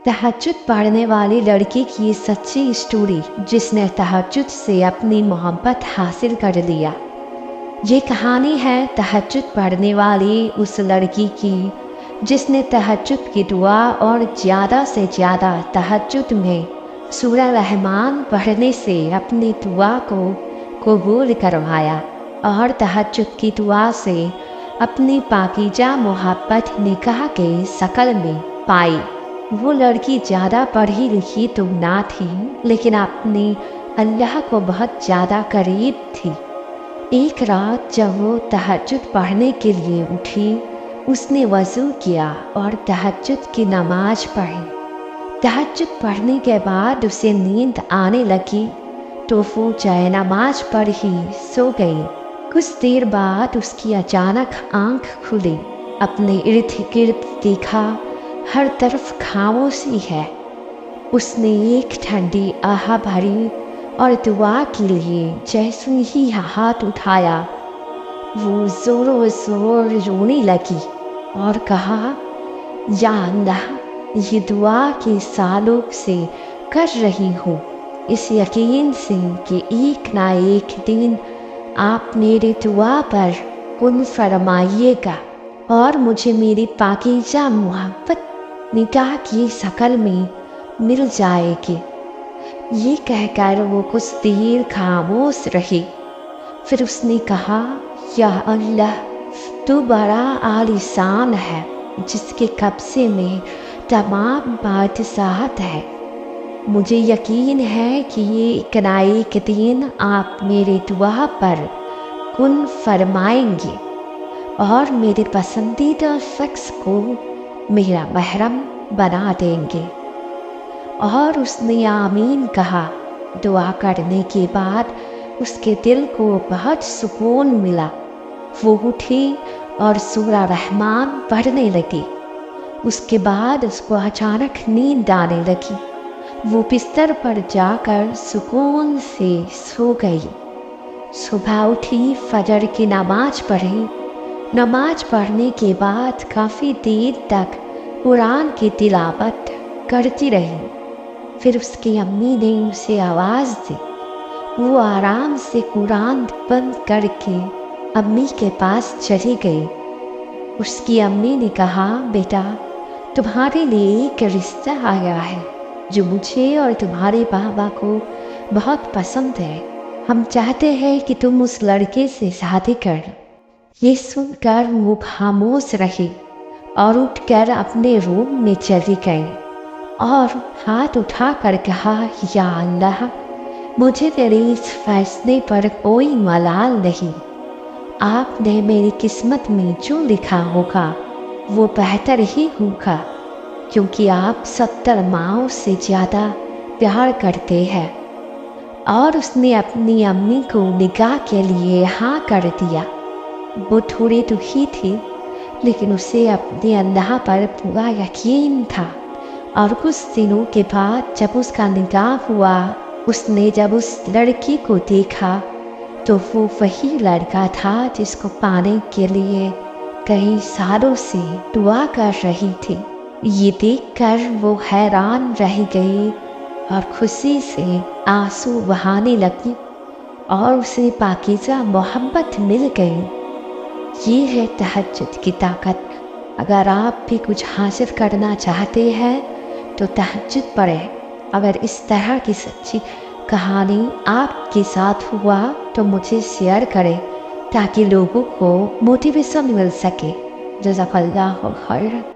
तहज्जुद पढ़ने वाली लड़की की सच्ची स्टोरी जिसने तहज्जुद से अपनी मोहब्बत हासिल कर लिया। ये कहानी है तहज्जुद पढ़ने वाली उस लड़की की जिसने तहज्जुद की दुआ और ज़्यादा से ज़्यादा तहज्जुद में सूरह रहमान पढ़ने से अपनी दुआ को कबूल करवाया और तहज्जुद की दुआ से अपनी पाकीज़ा मोहब्बत निकाह के शक्ल में पाई। वो लड़की ज़्यादा पढ़ी लिखी तो ना थी, लेकिन अपने अल्लाह को बहुत ज़्यादा करीब थी। एक रात जब वो तहज्जुद पढ़ने के लिए उठी, उसने वज़ू किया और तहज्जुद की नमाज पढ़ी। तहज्जुद पढ़ने के बाद उसे नींद आने लगी तो वो चाहे नमाज पढ़ ही सो गई। कुछ देर बाद उसकी अचानक आंख खुली। अपने इर्द गिर्द देखा, हर तरफ खामोशी है। उसने एक ठंडी आह भरी और दुआ के लिए जैसे ही हाथ उठाया, वो ज़ोरों ज़ोर रोने लगी और कहा, या अल्लाह, ये दुआ के सालों से कर रही हूँ, इस यकीन से कि एक ना एक दिन आप मेरी दुआ पर कुन फरमाइएगा और मुझे मेरी पाकीज़ा मोहब्बत निकाह की शक्ल में मिल जाएगी। ये कहकर वो कुछ देर खामोश रही। फिर उसने कहा, या अल्लाह, तू बड़ा आलिशान है जिसके कब्ज़े में तमाम बादशाहत है। मुझे यकीन है कि ये एक दिन आप मेरी दुआ पर कुन फरमाएंगे और मेरे पसंदीदा शख्स को मेरा महरम बना देंगे। और उसने आमीन कहा। दुआ करने के बाद उसके दिल को बहुत सुकून मिला। वो उठी और सूरह रहमान पढ़ने लगी। उसके बाद उसको अचानक नींद आने लगी। वो बिस्तर पर जाकर सुकून से सो गई। सुबह उठी, फजर की नमाज पढ़ी। नमाज पढ़ने के बाद काफ़ी देर तक कुरान की तिलावत करती रही। फिर उसकी अम्मी ने उसे आवाज़ दी। वो आराम से कुरान बंद करके अम्मी के पास चली गई। उसकी अम्मी ने कहा, बेटा, तुम्हारे लिए एक रिश्ता आया है जो मुझे और तुम्हारे बाबा को बहुत पसंद है। हम चाहते हैं कि तुम उस लड़के से शादी कर लो। ये सुनकर वो खामोश रही और उठकर अपने रूम में चली गई और हाथ उठाकर कहा, या अल्लाह, मुझे तेरे इस फैसले पर कोई मलाल नहीं। आपने मेरी किस्मत में जो लिखा होगा वो बेहतर ही होगा, क्योंकि आप 70 माओं से ज़्यादा प्यार करते हैं। और उसने अपनी अम्मी को निकाह के लिए हाँ कर दिया। वो थोड़ी दुखी थी, लेकिन उसे अपने अल्लाह पर पूरा यकीन था। और कुछ दिनों के बाद जब उसका निकाह हुआ, उसने जब उस लड़की को देखा तो वो वही लड़का था जिसको पाने के लिए कई सालों से दुआ कर रही थी। ये देखकर वो हैरान रह गई और खुशी से आंसू बहाने लगी और उसे पाकीज़ा मोहब्बत मिल गई। ये है तहज्जुद की ताकत। अगर आप भी कुछ हासिल करना चाहते हैं तो तहज्जुद पढ़ें। अगर इस तरह की सच्ची कहानी आपके साथ हुआ तो मुझे शेयर करें ताकि लोगों को मोटिवेशन मिल सके। जज़ाकल्लाहु खैर।